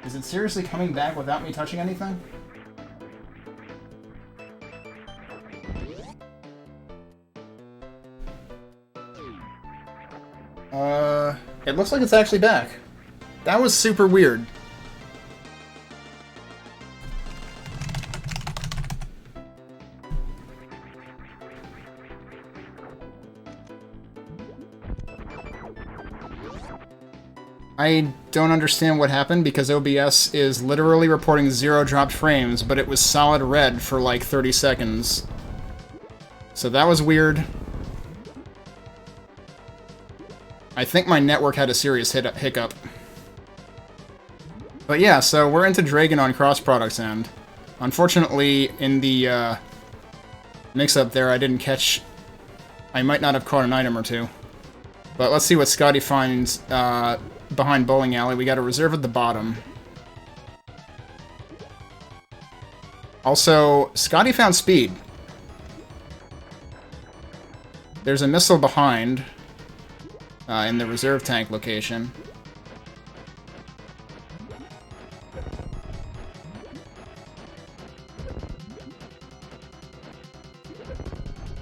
Is it seriously coming back without me touching anything? It looks like it's actually back. That was super weird. I don't understand what happened because OBS is literally reporting 0 dropped frames, but it was solid red for like 30 seconds. So that was weird. I think my network had a serious hiccup. But yeah, so we're into Dragon on cross products end. Unfortunately, in the mix-up there, I didn't catch... I might not have caught an item or two. But let's see what Scotty finds behind Bowling Alley. We got a reserve at the bottom. Also, Scotty found speed. There's a missile behind in the reserve tank location.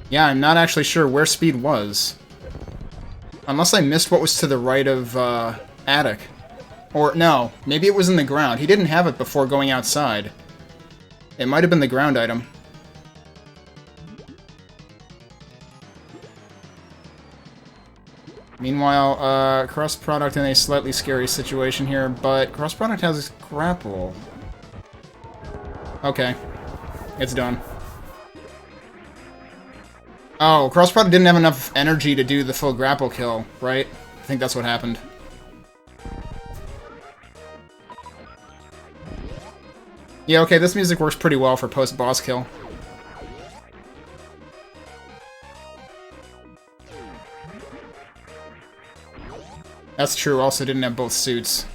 Yeah, I'm not actually sure where speed was. Unless I missed what was to the right of attic. Or, no, maybe it was in the ground. He didn't have it before going outside. It might have been the ground item. Meanwhile, cross product in a slightly scary situation here, but cross product has grapple. Okay. It's done. Oh, cross product didn't have enough energy to do the full grapple kill, right? I think that's what happened. Yeah, okay, this music works pretty well for post-boss kill. That's true, also didn't have both suits.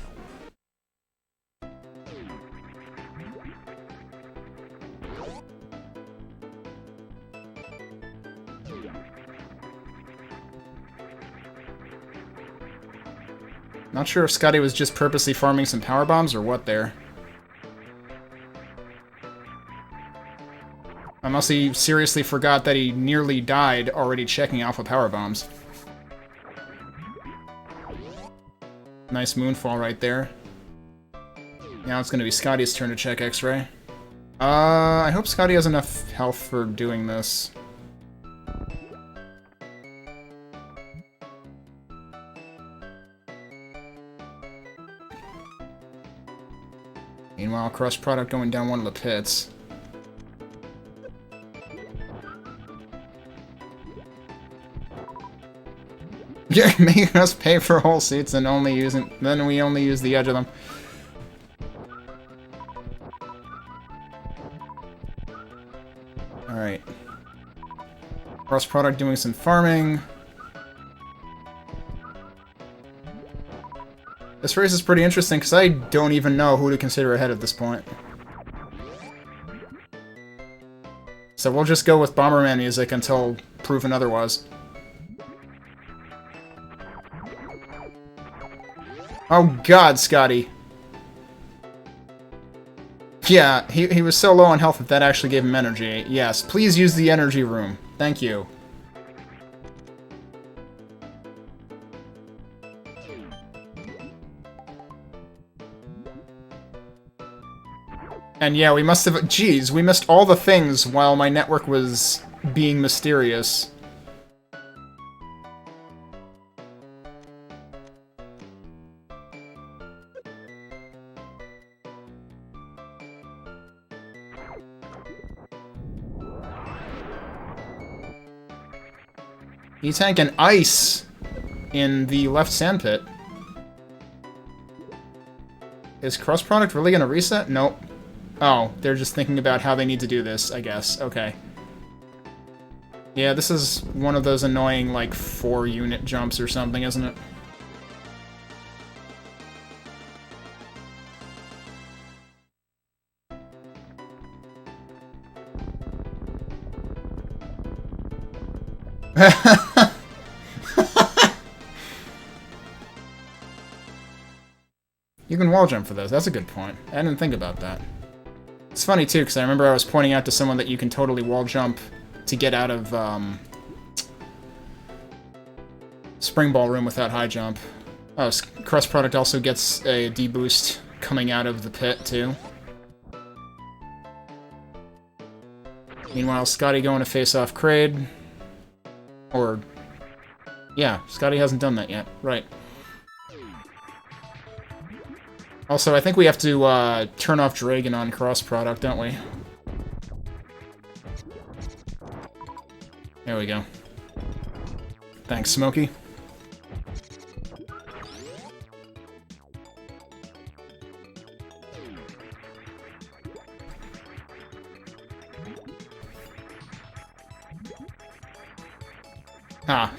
Not sure if Scotty was just purposely farming some power bombs or what there. Unless he seriously forgot that he nearly died already checking alpha power bombs. Nice moonfall right there. Now it's going to be Scotty's turn to check X-ray. I hope Scotty has enough health for doing this. Meanwhile, cross product going down one of the pits. You're making us pay for whole seats and then we only use the edge of them. Alright. Cross product doing some farming. This race is pretty interesting because I don't even know who to consider ahead at this point. So we'll just go with Bomberman music until proven otherwise. Oh god, Scotty. Yeah, he was so low on health that actually gave him energy. Yes, please use the energy room. Thank you. And yeah, we must have... Geez, we missed all the things while my network was being mysterious. E-tank and ice in the left sandpit. Is cross product really gonna reset? Nope. Oh, they're just thinking about how they need to do this, I guess. Okay. Yeah, this is one of those annoying, like, 4-unit jumps or something, isn't it? You can wall jump for those. That's a good point. I didn't think about that. It's funny, too, because I remember I was pointing out to someone that you can totally wall jump to get out of, Spring Ballroom without high jump. Oh, Cross Product also gets a D-boost coming out of the pit, too. Meanwhile, Scotty going to face off Kraid. Or... yeah, Scotty hasn't done that yet. Right. Also, I think we have to turn off Dragon on Cross Product, don't we? There we go. Thanks, Smokey. Ah.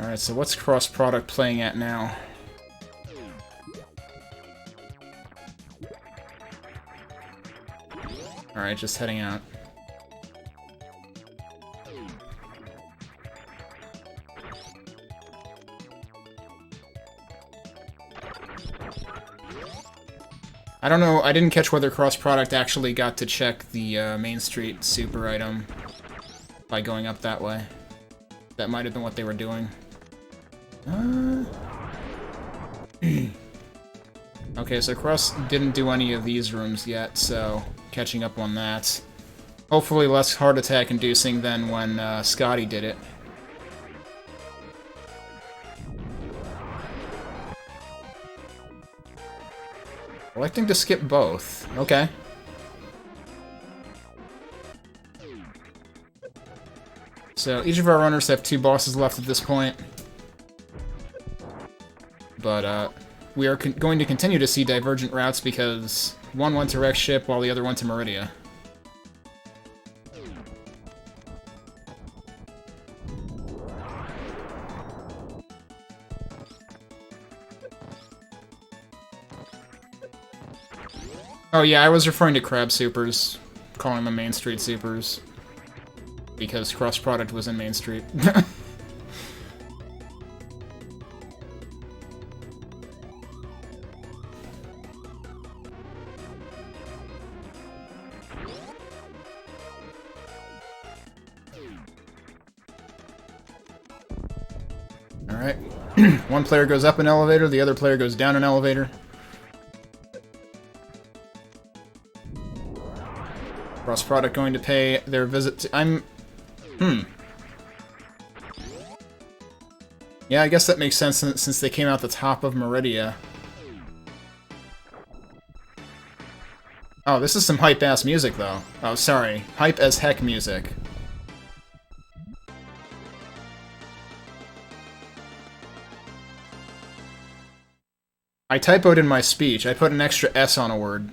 Alright, so what's Cross Product playing at now? Alright, just heading out. I don't know, I didn't catch whether Cross Product actually got to check the Main Street super item by going up that way. That might have been what they were doing. Okay, so Cross didn't do any of these rooms yet, so catching up on that. Hopefully less heart attack inducing than when Scotty did it. Electing to skip both. Okay. So each of our runners have 2 bosses left at this point. But we are going to continue to see divergent routes because one went to Rex Ship while the other went to Meridia. Oh yeah, I was referring to Crab Supers, calling them Main Street Supers, because Cross Product was in Main Street. Alright. One player goes up an elevator, the other player goes down an elevator. Cross Product going to pay their visit to... Yeah, I guess that makes sense since they came out the top of Meridia. Oh, this is some hype-ass music, though. Oh, sorry. Hype-as-heck music. I typoed in my speech. I put an extra S on a word.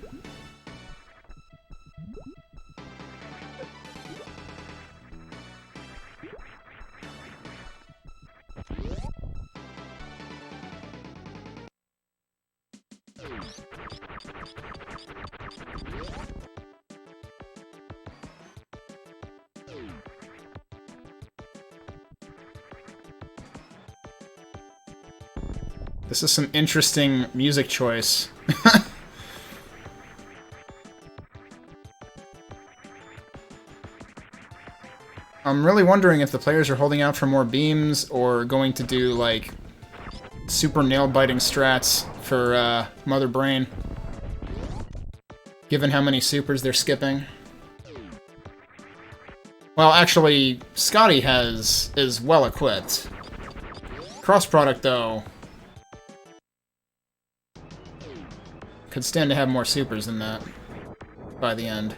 This is some interesting music choice. I'm really wondering if the players are holding out for more beams or going to do, like, super nail-biting strats for Mother Brain, given how many supers they're skipping. Well, actually, Scotty is well-equipped. Cross Product, though, could stand to have more supers than that by the end.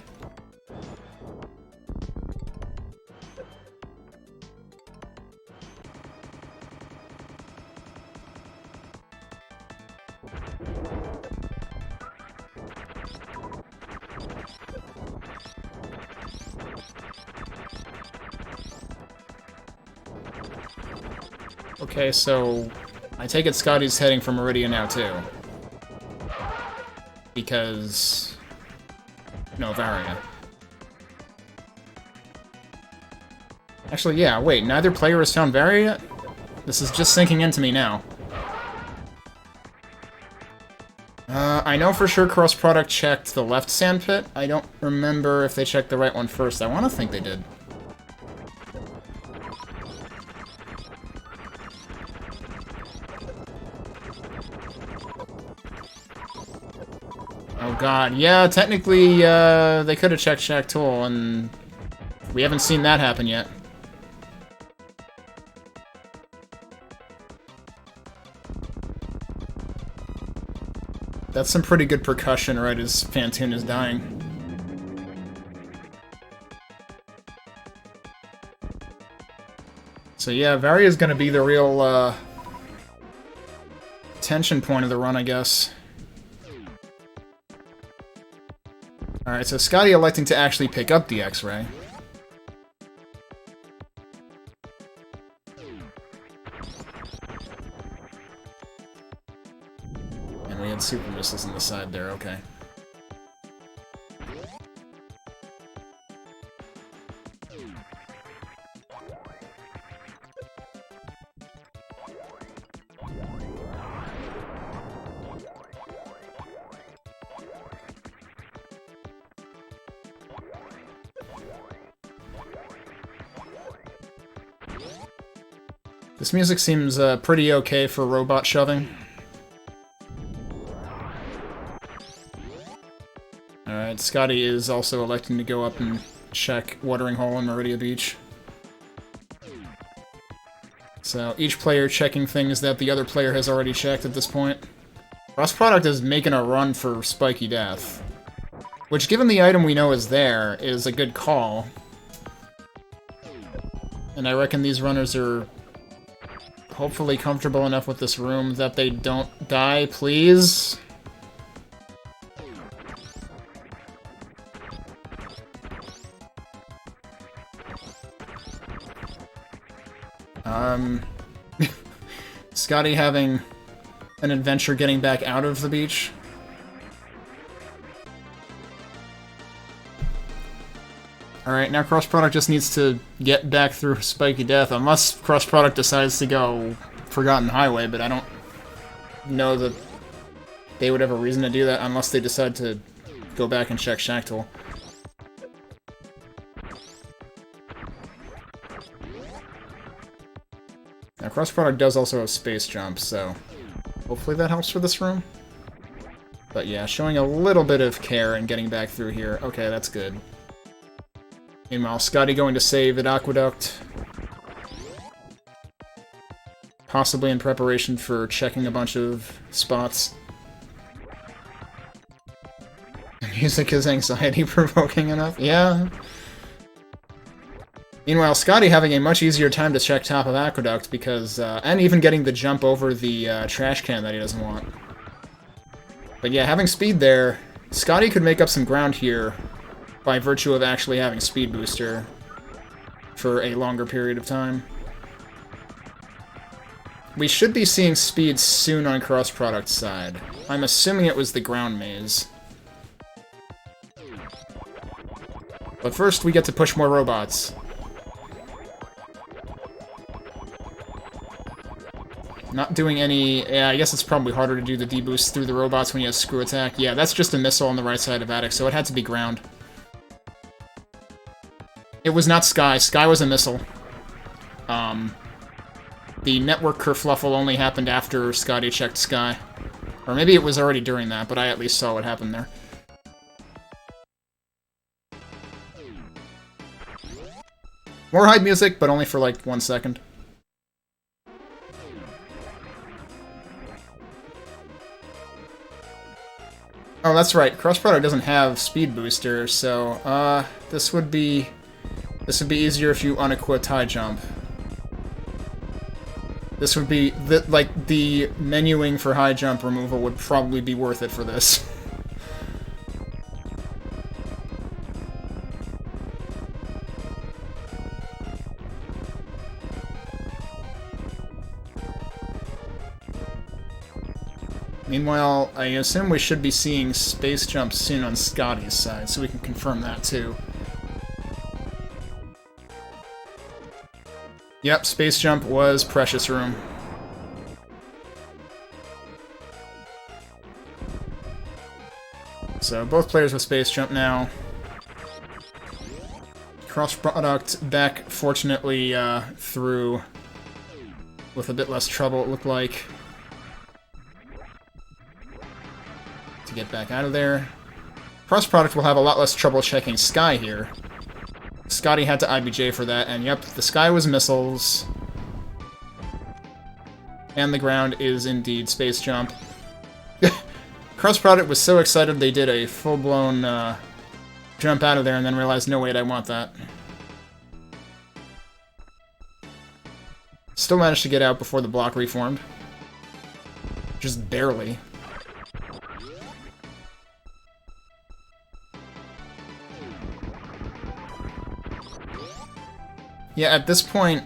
Okay, so I take it Scotty's heading for Meridia now, too. Because... no, Varia. Actually, yeah, wait, neither player has found Vari yet? This is just sinking into me now. I know for sure Cross Product checked the left sand pit. I don't remember if they checked the right one first. I want to think they did. Oh god, yeah, technically, they could have checked Shack Tool, and we haven't seen that happen yet. That's some pretty good percussion right as Phantoon is dying. So yeah, Vari is going to be the real, tension point of the run, I guess. Alright, so Scotty electing to actually pick up the X-Ray. And we had super missiles on the side there, okay. This music seems pretty okay for robot shoving. Alright, Scotty is also electing to go up and check Watering Hole in Meridia Beach. So each player checking things that the other player has already checked at this point. Cross Product is making a run for Spiky Death, which, given the item we know is there, is a good call. And I reckon these runners are hopefully comfortable enough with this room that they don't die, please. Scotty having an adventure getting back out of the beach. Alright, now Cross Product just needs to get back through Spiky Death, unless Cross Product decides to go Forgotten Highway, but I don't know that they would have a reason to do that unless they decide to go back and check Shack Tool. Now, Cross Product does also have space jump, so hopefully that helps for this room. But yeah, showing a little bit of care and getting back through here. Okay, that's good. Meanwhile, Scotty going to save at Aqueduct. Possibly in preparation for checking a bunch of spots. The music is anxiety-provoking enough? Yeah. Meanwhile, Scotty having a much easier time to check top of Aqueduct because, and even getting the jump over the trash can that he doesn't want. But yeah, having speed there, Scotty could make up some ground here by virtue of actually having Speed Booster for a longer period of time. We should be seeing speed soon on Cross Product's side. I'm assuming it was the ground maze. But first, we get to push more robots. Not doing any... Yeah, I guess it's probably harder to do the D-boost through the robots when you have Screw Attack. Yeah, that's just a missile on the right side of Attic, so it had to be ground. It was not Sky. Sky was a missile. The network kerfluffle only happened after Scotty checked Sky. Or maybe it was already during that, but I at least saw what happened there. More hide music, but only for like 1 second. Oh, that's right. Cross Product doesn't have Speed Booster, so this would be easier if you unequipped high jump. This would be like the menuing for high jump removal would probably be worth it for this. Meanwhile, I assume we should be seeing space jump soon on Scotty's side, so we can confirm that too. Yep, space jump was precious room. So both players with space jump now. Cross product back, fortunately, through with a bit less trouble, it looked like. To get back out of there. Cross product will have a lot less trouble checking Sky here. Scotty had to IBJ for that, and yep, the Sky was missiles. And the ground is indeed space jump. Cross product was so excited they did a full-blown jump out of there and then realized, no wait, I want that. Still managed to get out before the block reformed. Just barely. Yeah, at this point,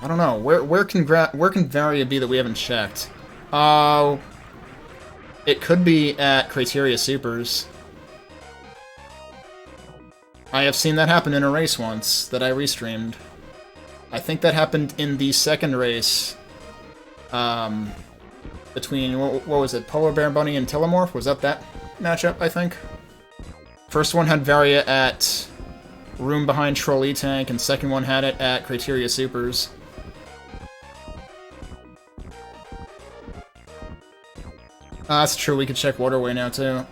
I don't know. Where can Varia be that we haven't checked? It could be at Criteria Supers. I have seen that happen in a race once that I restreamed. I think that happened in the second race. Between, what was it, Polar Bear Bunny and Telomorph? Was that matchup, I think? First one had Varia at Room Behind Troll E-Tank, and second one had it at Criteria Supers. That's true, we could check Waterway now, too.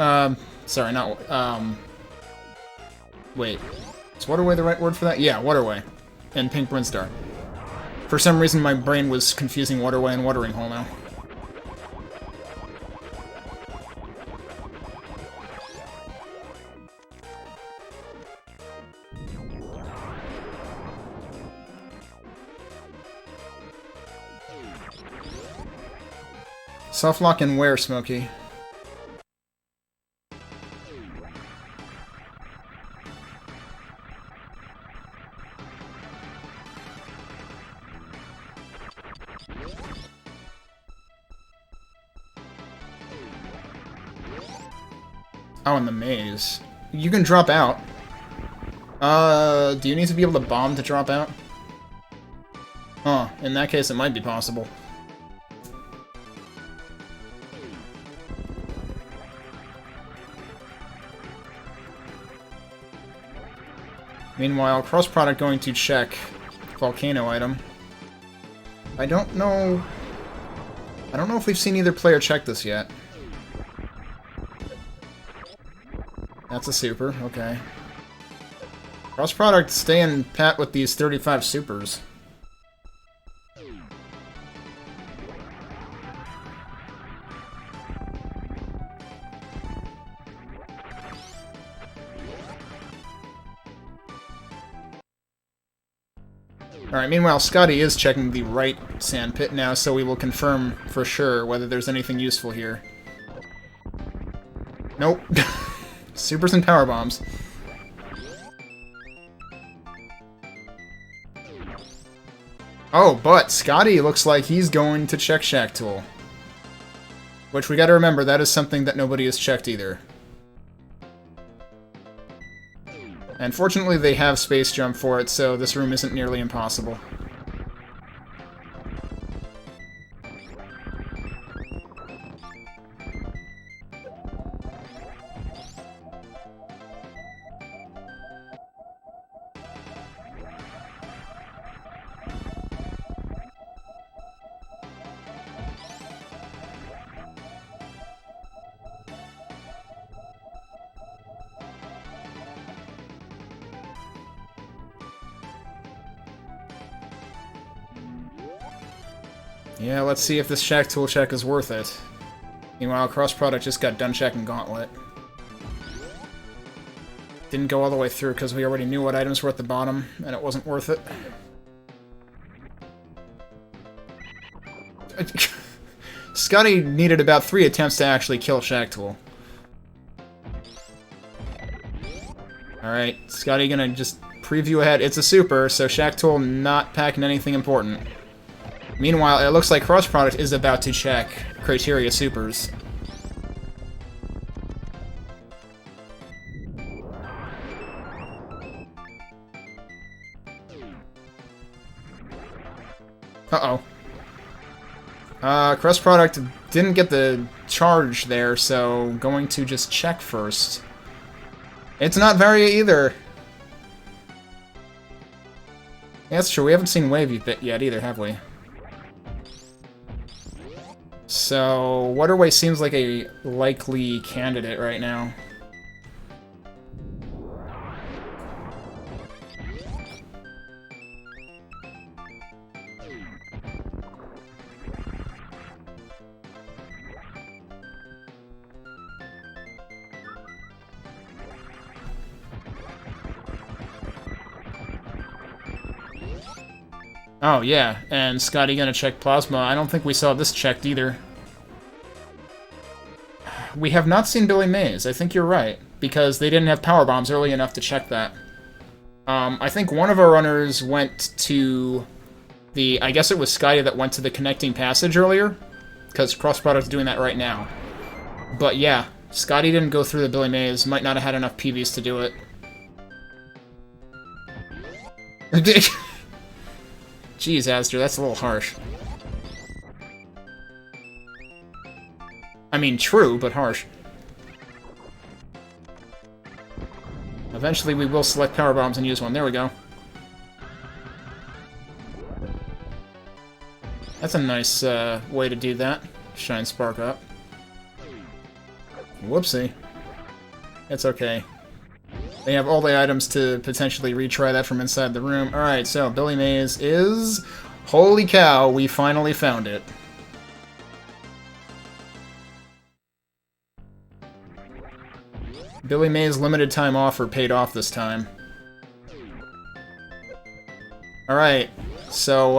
Sorry, not, wait. Is Waterway the right word for that? Yeah, Waterway. And Pink Brinstar. For some reason, my brain was confusing Waterway and Watering Hole now. Softlock and where, Smokey? Oh, in the maze. You can drop out. Do you need to be able to bomb to drop out? Huh, in that case it might be possible. Meanwhile, cross product going to check volcano item. I don't know if we've seen either player check this yet. That's a super, okay. Cross product staying pat with these 35 supers. Alright, meanwhile, Scotty is checking the right sand pit now, so we will confirm for sure whether there's anything useful here. Nope. Supers and power bombs. Oh, but Scotty looks like he's going to check Shack Tool. Which we gotta remember, that is something that nobody has checked either. And fortunately they have space jump for it, so this room isn't nearly impossible. Yeah, let's see if this Shack Tool check is worth it. Meanwhile, Cross Product just got done checking Gauntlet. Didn't go all the way through because we already knew what items were at the bottom, and it wasn't worth it. Scotty needed about 3 attempts to actually kill Shack Tool. Alright, Scotty gonna just preview ahead. It's a super, so Shack Tool not packing anything important. Meanwhile, it looks like Cross Product is about to check Criteria Supers. Uh-oh. Cross product didn't get the charge there, so going to just check first. It's not Varia either. Yeah, that's true. We haven't seen Wave yet either, have we? So, Waterway seems like a likely candidate right now. Oh, yeah, and Scotty gonna check Plasma. I don't think we saw this checked either. We have not seen Billy Mays. I think you're right, because they didn't have power bombs early enough to check that. I think one of our runners went to the... I guess it was Scotty that went to the connecting passage earlier, because Cross Product's doing that right now. But yeah, Scotty didn't go through the Billy Mays. Might not have had enough PVs to do it. Jeez, Astor, that's a little harsh. I mean, true, but harsh. Eventually we will select power bombs and use one. There we go. That's a nice way to do that. Shine Spark up. Whoopsie. It's okay. They have all the items to potentially retry that from inside the room. Alright, so Billy Mays is... Holy cow, we finally found it. Billy Mays' limited time offer paid off this time. Alright, so,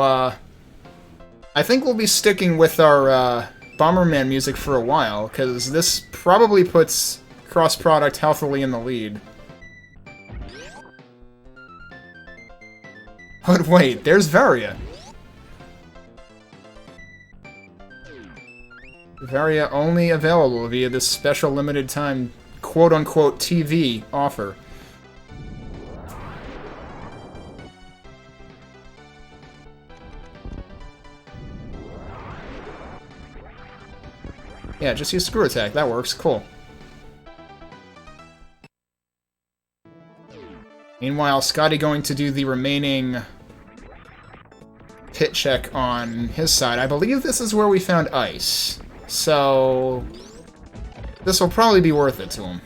I think we'll be sticking with our, Bomberman music for a while, because this probably puts Cross Product healthily in the lead. But wait, there's Varia. Varia only available via this special limited time quote-unquote TV offer. Yeah, just use Screw Attack. That works. Cool. Meanwhile, Scotty going to do the remaining pit check on his side. I believe this is where we found ice. So this will probably be worth it to him.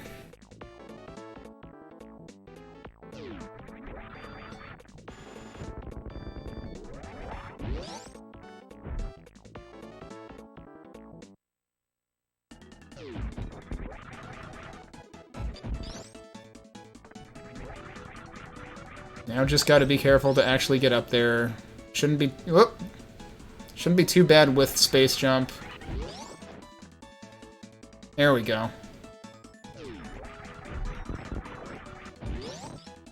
Now just gotta be careful to actually get up there. Shouldn't be... Whoop! Shouldn't be too bad with Space Jump. There we go.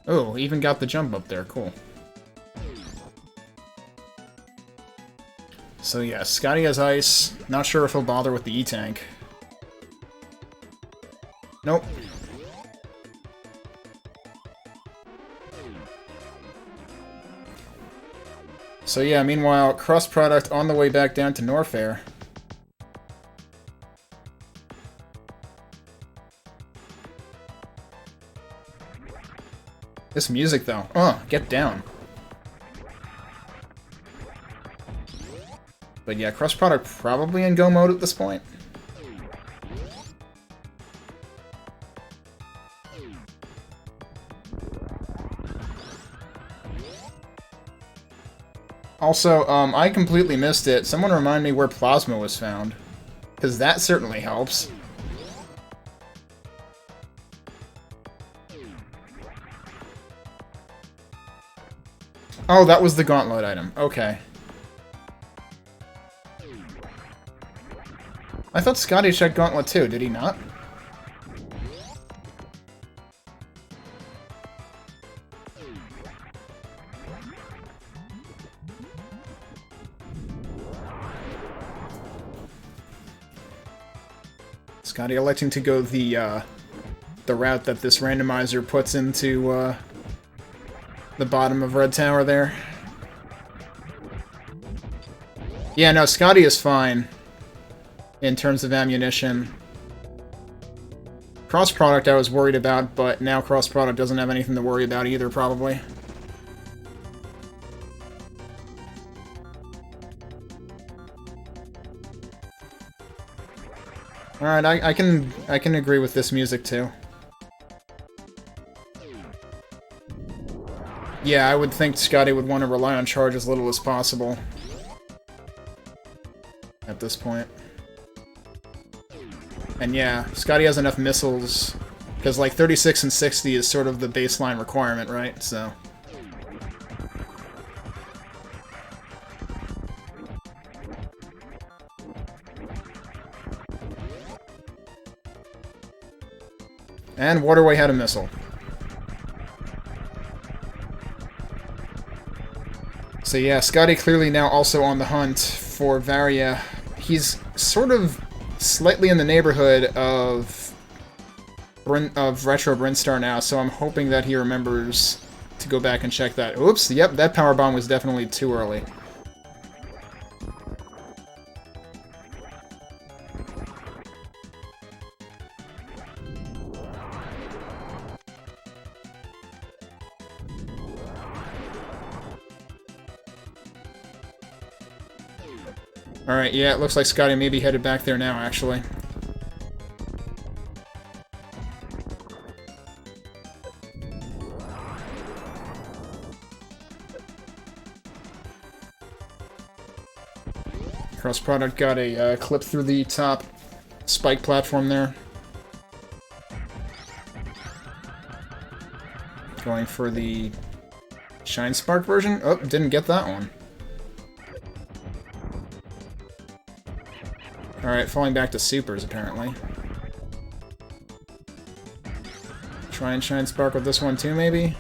Oh, even got the jump up there. Cool. So yeah, Scotty has ice. Not sure if he'll bother with the E-Tank. Nope. So yeah, meanwhile, Cross Product on the way back down to Norfair. This music, though. Get down. But yeah, Cross Product probably in go mode at this point. Also, I completely missed it. Someone remind me where Plasma was found. Because that certainly helps. Oh, that was the Gauntlet item. Okay. I thought Scotty checked Gauntlet too, did he not? Scotty electing to go the route that this randomizer puts into the bottom of Red Tower there. Yeah, no, Scotty is fine in terms of ammunition. Cross product I was worried about, but now cross product doesn't have anything to worry about either, probably. Alright, I can agree with this music too. Yeah, I would think Scotty would want to rely on charge as little as possible at this point. And yeah, Scotty has enough missiles, because like 36 and 60 is sort of the baseline requirement, right? So... And Waterway had a missile. So yeah, Scotty clearly now also on the hunt for Varia. He's sort of slightly in the neighborhood of Retro Brinstar now, so I'm hoping that he remembers to go back and check that. Oops, yep, that power bomb was definitely too early. Alright, yeah, it looks like Scotty may be headed back there now, actually. Cross product got a clip through the top spike platform there. Going for the Shine Spark version. Oh, didn't get that one. Alright, falling back to supers, apparently. Try and Shine Spark with this one too, maybe?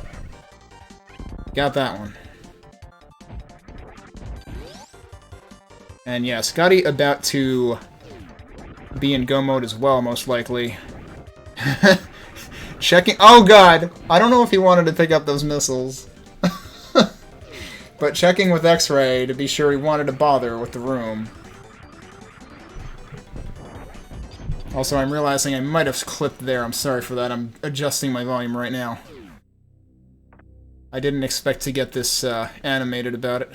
Got that one. And yeah, Scotty about to be in go mode as well, most likely. Checking... Oh god! I don't know if he wanted to pick up those missiles. But checking with X-Ray to be sure he wanted to bother with the room. Also, I'm realizing I might have clipped there. I'm sorry for that. I'm adjusting my volume right now. I didn't expect to get this animated about it.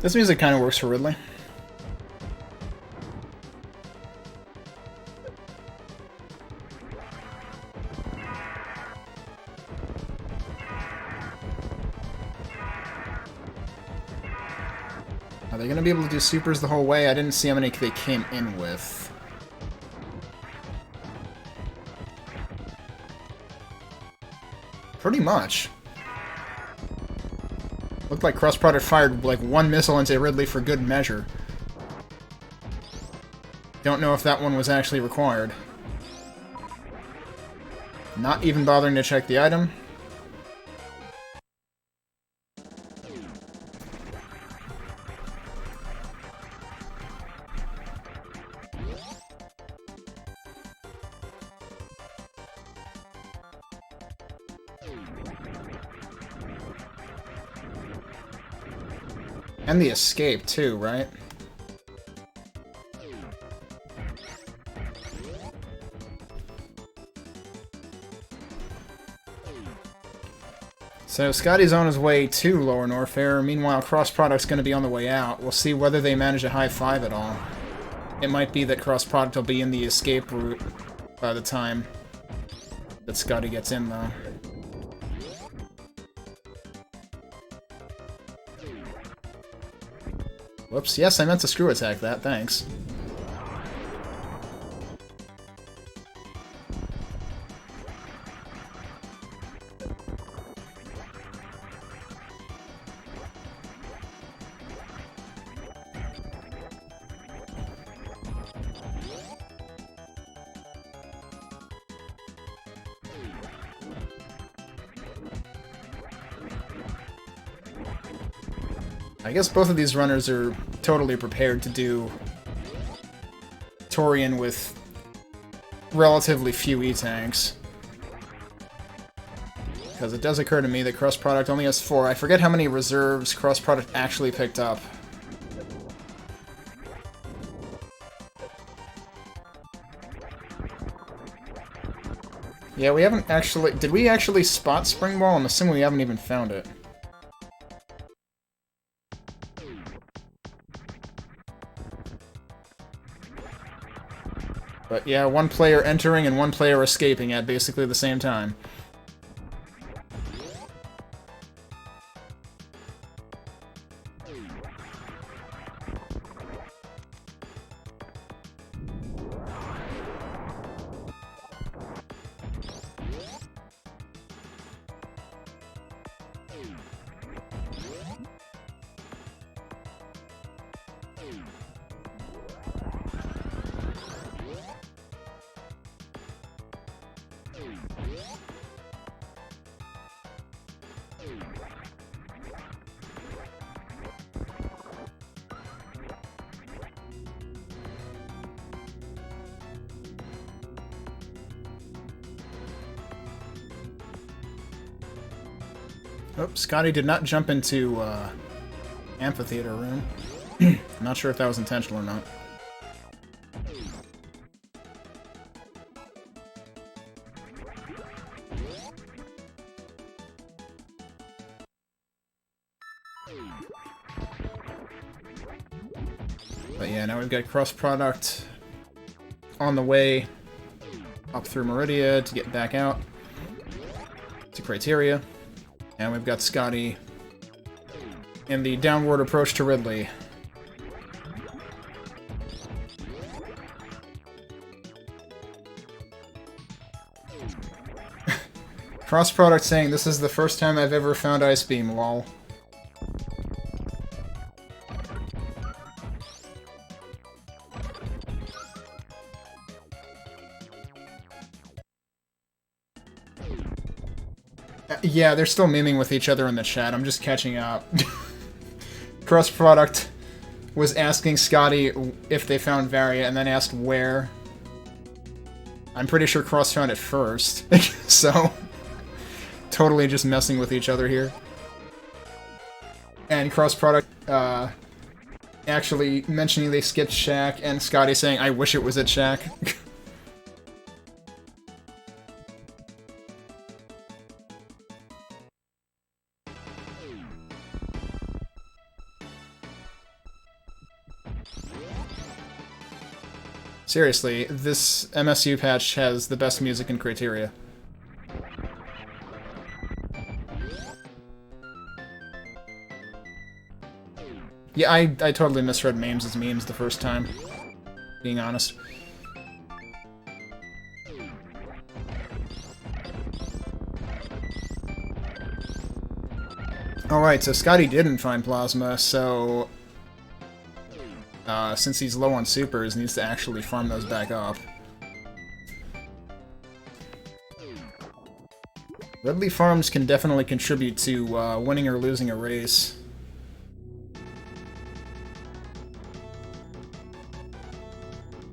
This music kind of works for Ridley. Are they going to be able to do supers the whole way? I didn't see how many they came in with. Pretty much. Looked like Cross Product fired like one missile into Ridley for good measure. Don't know if that one was actually required. Not even bothering to check the item. And the escape, too, right? So Scotty's on his way to Lower Norfair. Meanwhile, Cross Product's going to be on the way out. We'll see whether they manage a high five at all. It might be that Cross Product will be in the escape route by the time that Scotty gets in, though. Whoops, yes, I meant to screw attack that, thanks. I guess both of these runners are totally prepared to do Torian with relatively few E-tanks. Because it does occur to me that cross-product only has 4. I forget how many reserves cross-product actually picked up. Yeah, we haven't actually... Did we actually spot Spring Ball? I'm assuming we haven't even found it. But yeah, one player entering and one player escaping at basically the same time. Oops, Scotty did not jump into amphitheater room. I'm not sure if that was intentional or not. But yeah, now we've got cross-product on the way up through Meridia to get back out to Criteria. And we've got Scotty in the downward approach to Ridley. Cross-product saying, this is the first time I've ever found Ice Beam, lol. Yeah, they're still memeing with each other in the chat. I'm just catching up. Cross-product was asking Scotty if they found Varia, and then asked where. I'm pretty sure Cross found it first. So, totally just messing with each other here. And cross-product actually mentioning they skipped Shaq, and Scotty saying, I wish it was at Shaq. Seriously, this MSU patch has the best music in Criteria. Yeah, I totally misread memes as memes the first time, being honest. Alright, so Scotty didn't find Plasma, so... since he's low on supers, needs to actually farm those back up. Ridley farms can definitely contribute to winning or losing a race.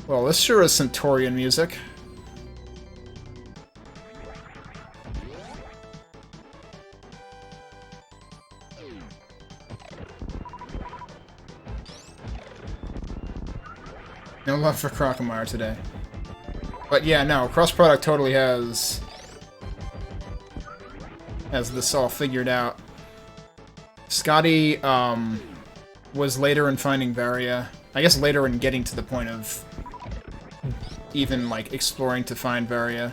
Well, this sure is Centaurian music. No love for Crocomire today. But yeah, no, cross-product totally has this all figured out. Scotty was later in finding Varia. I guess later in getting to the point of even, like, exploring to find Varia.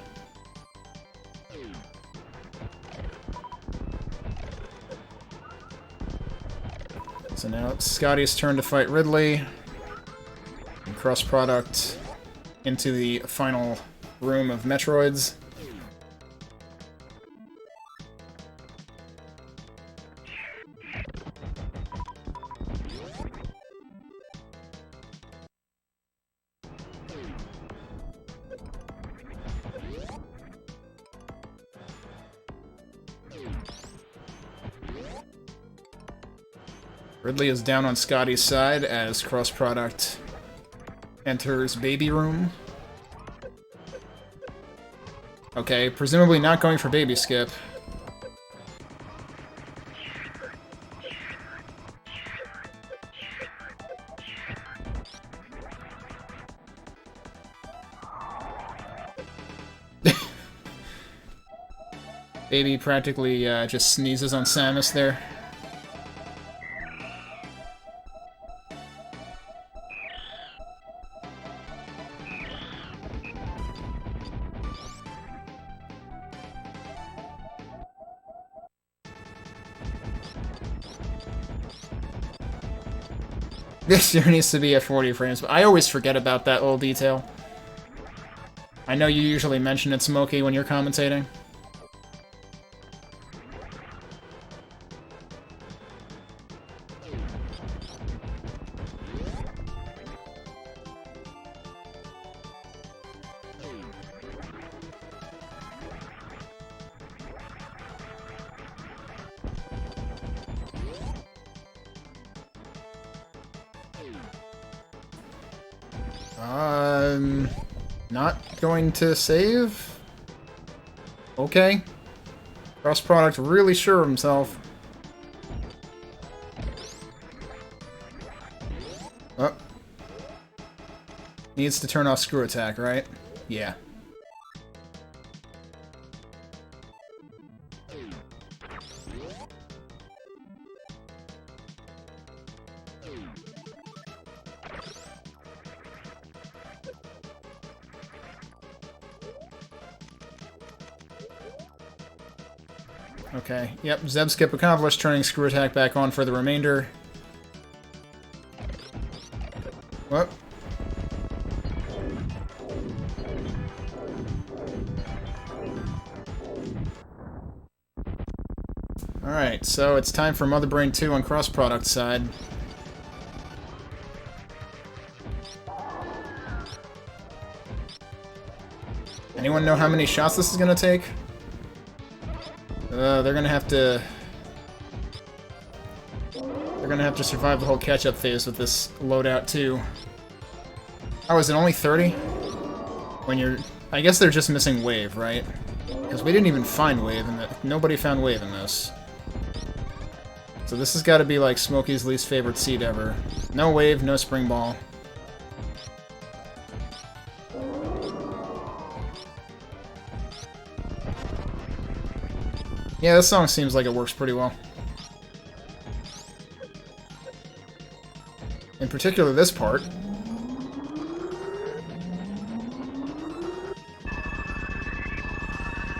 So now it's Scotty's turn to fight Ridley. And cross-product into the final room of Metroids. Ridley is down on Scotty's side as cross-product enters baby room. Okay, presumably not going for baby skip. Baby practically just sneezes on Samus there. This year needs to be at 40 frames, but I always forget about that little detail. I know you usually mention it, Smokey, when you're commentating. Not going to save? Okay. Cross product really sure of himself. Oh. Needs to turn off screw attack, right? Yeah. Okay, yep, Zeb skip accomplished, turning screw attack back on for the remainder. What? Alright, so it's time for Mother Brain 2 on cross product side. Anyone know how many shots this is gonna take? They're gonna have to... They're gonna have to survive the whole catch-up phase with this loadout, too. Oh, is it only 30? When you're... I guess they're just missing Wave, right? Because we didn't even find Wave in that. Nobody found Wave in this. So this has got to be like Smokey's least favorite seed ever. No Wave, no Spring Ball. Yeah, this song seems like it works pretty well. In particular, this part.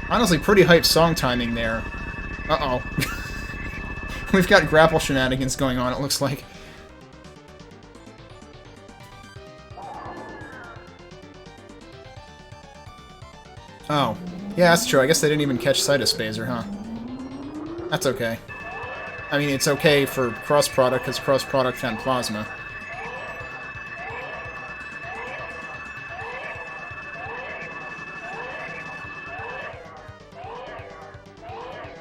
Honestly, pretty hype song timing there. Uh-oh. We've got grapple shenanigans going on, it looks like. Oh. Yeah, that's true. I guess they didn't even catch sight of Spazer, huh? That's okay. I mean, it's okay for cross-product, because cross-product found Plasma.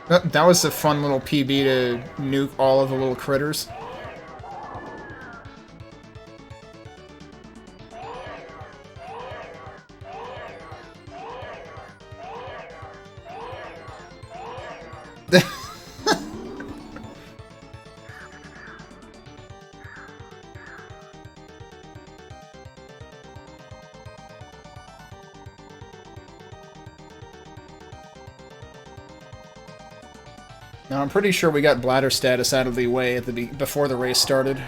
That was a fun little PB to nuke all of the little critters. Now, I'm pretty sure we got bladder status out of the way at the before the race started.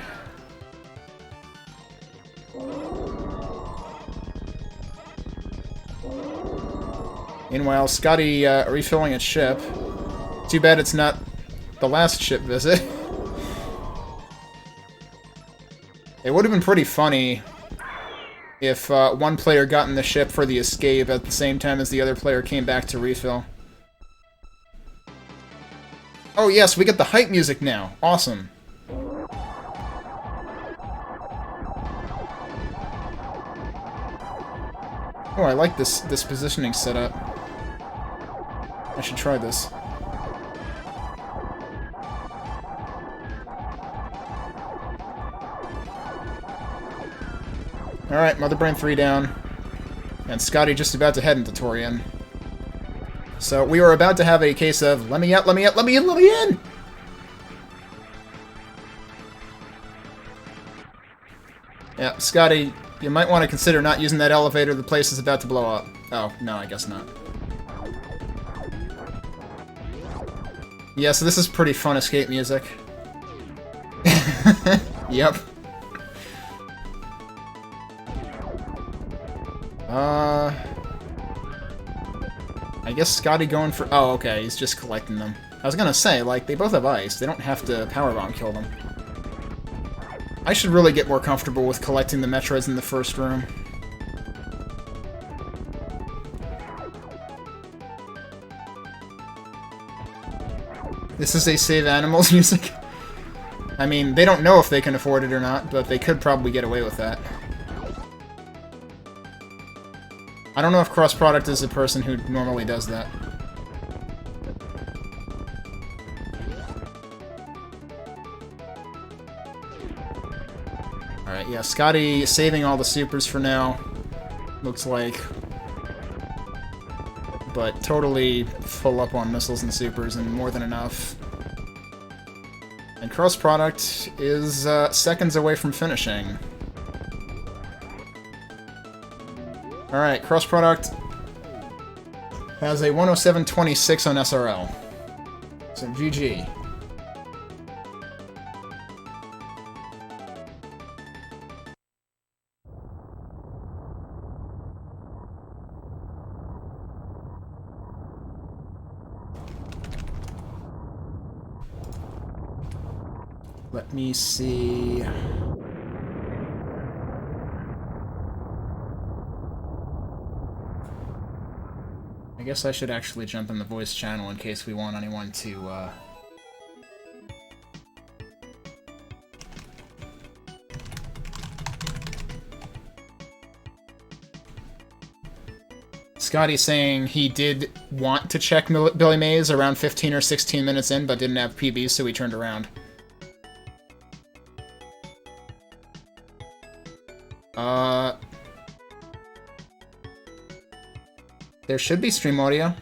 Meanwhile, Scotty refilling its ship. Too bad it's not the last ship visit. It would have been pretty funny if one player got in the ship for the escape at the same time as the other player came back to refill. Oh yes, we get the hype music now. Awesome. Oh, I like this positioning setup. I should try this. Alright, Mother Brain 3 down. And Scotty just about to head into Torian. So we were about to have a case of, let me out, let me out, let me in, let me in! Yeah, Scotty, you might want to consider not using that elevator, the place is about to blow up. Oh, no, I guess not. Yeah, so this is pretty fun escape music. Yep. I guess Scotty going for... Oh, okay, he's just collecting them. I was gonna say, like, they both have ice. They don't have to powerbomb kill them. I should really get more comfortable with collecting the Metroids in the first room. This is a Save Animals music. I mean, they don't know if they can afford it or not, but they could probably get away with that. I don't know if cross-product is the person who normally does that. Alright, yeah, Scotty saving all the supers for now. Looks like. But totally full up on missiles and supers and more than enough. And cross-product is seconds away from finishing. Alright, cross-product has a 107.26 on SRL. So GG. Let me see... I guess I should actually jump in the voice channel in case we want anyone to, Scotty saying he did want to check Billy Mays around 15 or 16 minutes in, but didn't have PBs, so he turned around. There should be stream audio.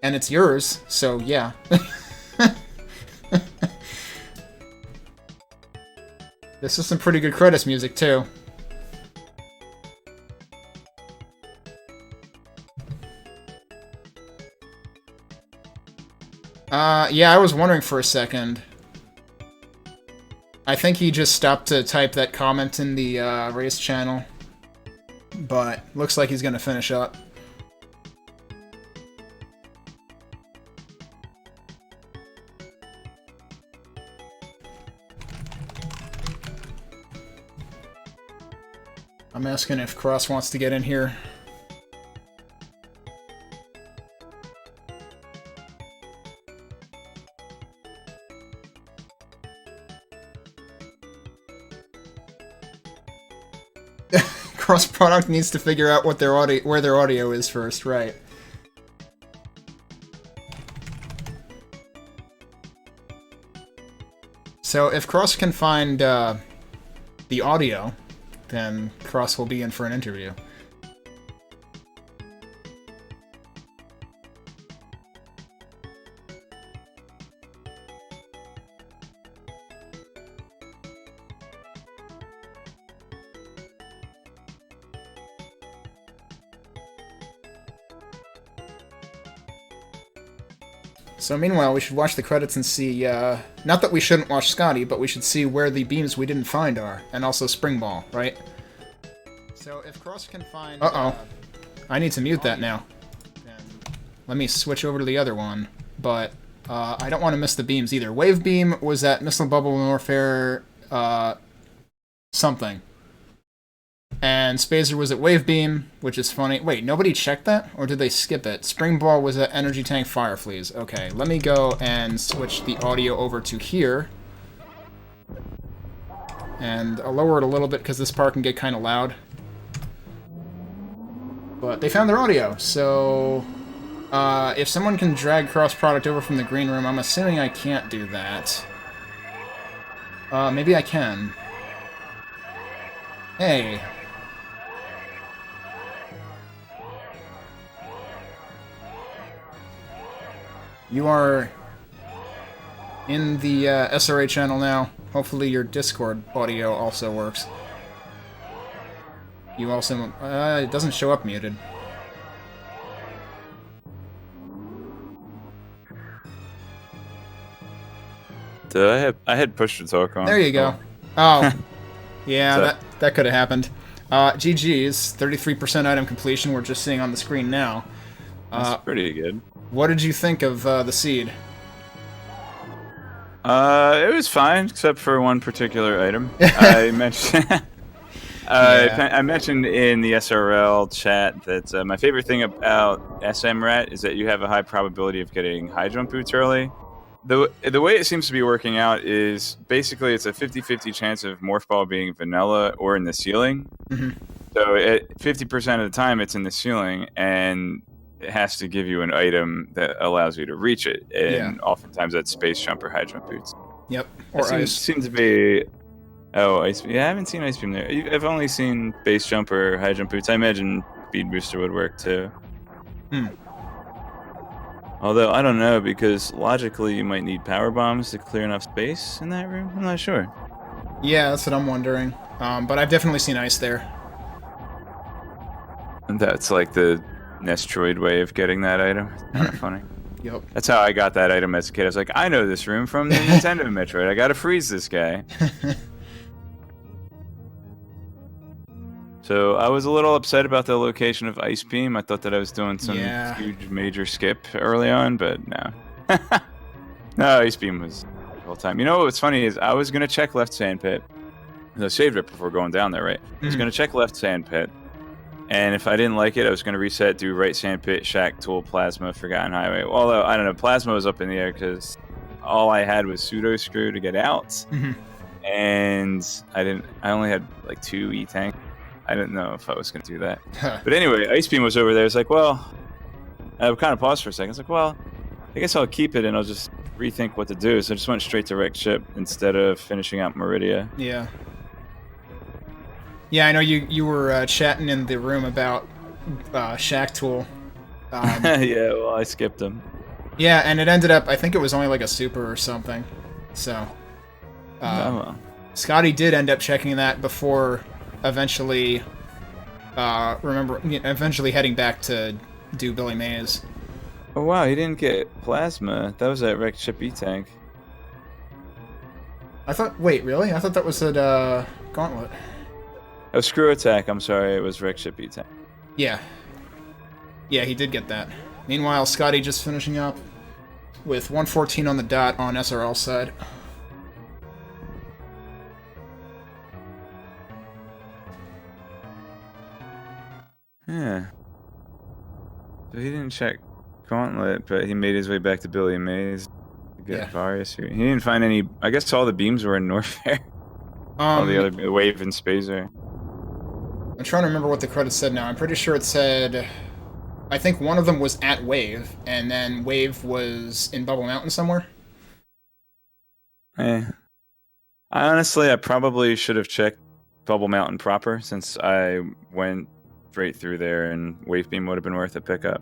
And it's yours, so yeah. This is some pretty good credits music, too. Yeah, I was wondering for a second. I think he just stopped to type that comment in the race channel. But looks like he's gonna finish up. I'm asking if Cross wants to get in here. Cross product needs to figure out what their audio, where their audio is first, right? So if Cross can find the audio, then Cross will be in for an interview. So meanwhile, we should watch the credits and see, not that we shouldn't watch Scotty, but we should see where the beams we didn't find are, and also Spring Ball, right? So if Cross can find... Uh-oh. I need to mute that now. Let me switch over to the other one, but I don't want to miss the beams either. Wave Beam was at Missile Bubble Warfare, something. And Spazer was at Wave Beam, which is funny. Wait, nobody checked that? Or did they skip it? Spring Ball was at Energy Tank Fireflies. Okay, let me go and switch the audio over to here. And I'll lower it a little bit because this part can get kind of loud. But they found their audio, so... if someone can drag cross-product over from the green room, I'm assuming I can't do that. Maybe I can. Hey... You are in the SRA channel now. Hopefully your Discord audio also works. You also... it doesn't show up muted. I had push to talk on. There you go. Oh, yeah, So- that could have happened. GG's, 33% item completion. We're just seeing on the screen now. That's pretty good. What did you think of the seed? It was fine, except for one particular item. I mentioned. I mentioned in the SRL chat that my favorite thing about SMRAT is that you have a high probability of getting high jump boots early. The way it seems to be working out is basically it's a 50-50 chance of Morph Ball being vanilla or in the ceiling. Mm-hmm. So 50% of the time it's in the ceiling, and it has to give you an item that allows you to reach it. And oftentimes that's Space Jump or High Jump Boots. Yep, or Ice. Seems to be... Oh, Ice Beam. Yeah, I haven't seen Ice Beam there. I've only seen Base Jump or High Jump Boots. I imagine Speed Booster would work too. Although, I don't know, because logically you might need Power Bombs to clear enough space in that room. I'm not sure. Yeah, that's what I'm wondering. But I've definitely seen Ice there. And that's like the Nestroid way of getting that item. Kind of funny. Yep. That's how I got that item as a kid. I was like, I know this room from the Nintendo Metroid. I gotta freeze this guy. So I was a little upset about the location of Ice Beam. I thought that I was doing some huge major skip early on, but no. No, Ice Beam was the whole time. You know what's funny is I was going to check left sand pit. I saved it before going down there, right? I was going to check left sand pit. And if I didn't like it, I was going to reset, do right sand pit, shack, tool, plasma, forgotten highway. Although, I don't know, plasma was up in the air because all I had was pseudo screw to get out. And I only had like 2 E-tank. I didn't know if I was going to do that. But anyway, Ice Beam was over there. It's like, well, I kind of paused for a second. It's like, well, I guess I'll keep it and I'll just rethink what to do. So I just went straight to wreck ship instead of finishing out Meridia. Yeah. Yeah, I know you were chatting in the room about Shack Tool. Yeah, well, I skipped him. Yeah, and it ended up, I think it was only like a super or something. So, Scotty did end up checking that before eventually heading back to do Billy Mays. Oh wow, he didn't get plasma. That was at wrecked ship E-tank. Wait, really? I thought that was at Gauntlet. Oh, screw attack. I'm sorry, it was wrecked ship E-tank. Yeah. Yeah, he did get that. Meanwhile, Scotty just finishing up with 114 on the dot on SRL side. Yeah. So he didn't check Gauntlet, but he made his way back to Billy Mays to get Varius. He didn't find any... I guess all the beams were in Norfair. All the other... Wave and Spazer. I'm trying to remember what the credits said now. I'm pretty sure it said... I think one of them was at Wave, and then Wave was in Bubble Mountain somewhere. I probably should have checked Bubble Mountain proper, since I went straight through there, and Wave Beam would have been worth a pickup.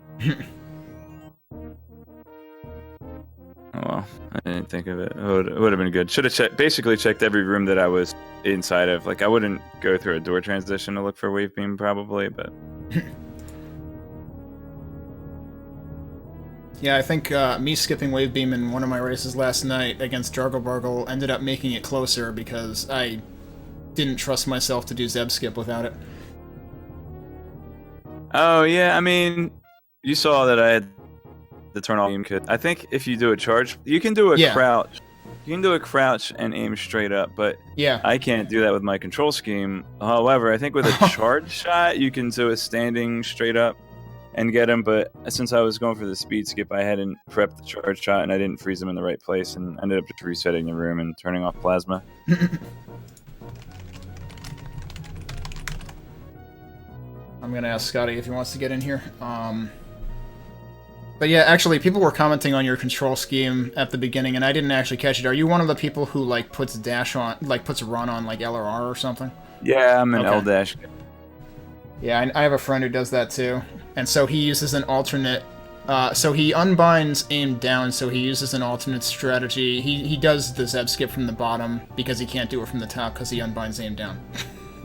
Oh well, I didn't think of it. It would have been good. Should have basically checked every room that I was inside of. Like, I wouldn't go through a door transition to look for Wave Beam, probably, but... Yeah, I think me skipping Wave Beam in one of my races last night against Jargle Bargle ended up making it closer because I didn't trust myself to do Zeb Skip without it. Oh, yeah, I mean, you saw that I had the turn off aim kit. I think if you do a charge, you can do a crouch. You can do a crouch and aim straight up, but I can't do that with my control scheme. However, I think with a charge shot, you can do a standing straight up and get him, but since I was going for the speed skip, I hadn't prepped the charge shot, and I didn't freeze him in the right place, and ended up just resetting the room and turning off plasma. I'm going to ask Scotty if he wants to get in here. But yeah, actually, people were commenting on your control scheme at the beginning, and I didn't actually catch it. Are you one of the people who, like, puts dash on, like, puts a run on, like, LRR or something? Yeah, I'm an L-dash. Yeah, I have a friend who does that too. And so he uses an alternate... so he unbinds aim down, so he uses an alternate strategy. He does the Zeb Skip from the bottom, because he can't do it from the top, because he unbinds aim down.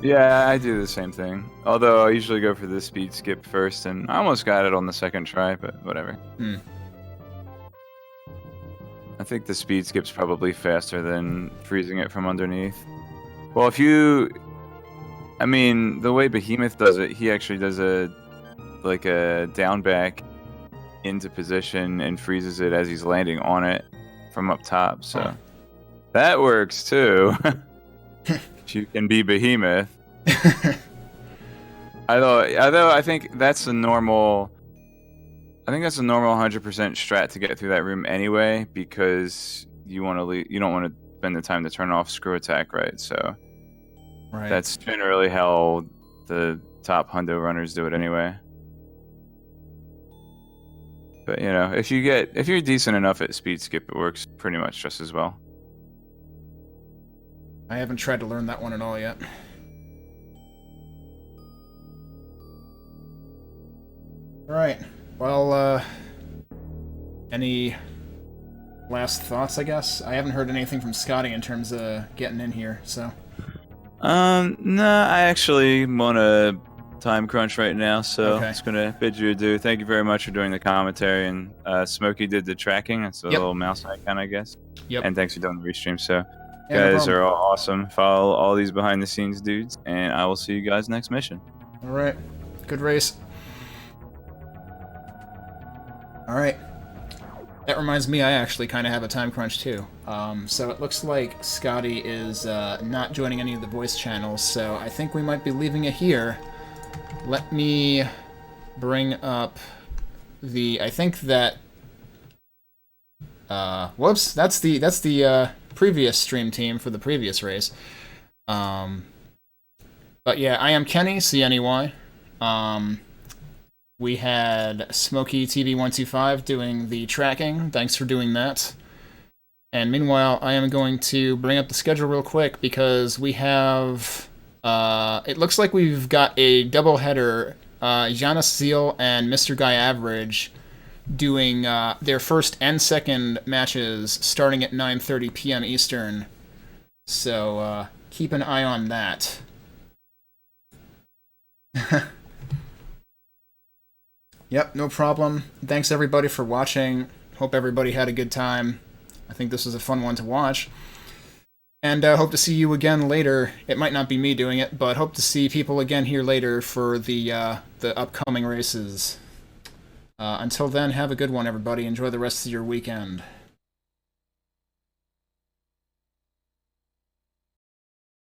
Yeah, I do the same thing. Although I usually go for the speed skip first, and I almost got it on the second try, but whatever. think the speed skip's probably faster than freezing it from underneath. Well, if you... I mean, the way Behemoth does it, he actually does a down back into position and freezes it as he's landing on it from up top, so that works too. If you can be Behemoth. Although I think that's a normal 100% strat to get through that room anyway, because you don't want to spend the time to turn off screw attack, right? So that's generally how the top hundo runners do it anyway. But you know, if you're decent enough at speed skip, it works pretty much just as well. I haven't tried to learn that one at all yet. Alright, well, any last thoughts, I guess? I haven't heard anything from Scotty in terms of getting in here, so... No, I actually want to time crunch right now, so okay. I'm just gonna bid you adieu. Thank you very much for doing the commentary, and Smokey did the tracking. That's a little mouse icon, I guess. Yep. And thanks for doing the restream. So, yeah, guys are all awesome. Follow all these behind the scenes dudes, and I will see you guys next mission. All right. Good race. All right. That reminds me, I actually kind of have a time crunch too. So it looks like Scotty is not joining any of the voice channels, so I think we might be leaving it here. Let me bring up the... I think that... whoops, that's the previous stream team for the previous race. But yeah, I am Kenny, CNEY. We had Smokey TV125 doing the tracking. Thanks for doing that. And meanwhile, I am going to bring up the schedule real quick because we have... it looks like we've got a doubleheader. Giannis Zeal and Mr. Guy Average doing their first and second matches starting at 9:30 p.m. Eastern. So keep an eye on that. Yep, no problem. Thanks everybody for watching. Hope everybody had a good time. I think this was a fun one to watch. And hope to see you again later. It might not be me doing it, but hope to see people again here later for the upcoming races. Until then, have a good one, everybody. Enjoy the rest of your weekend.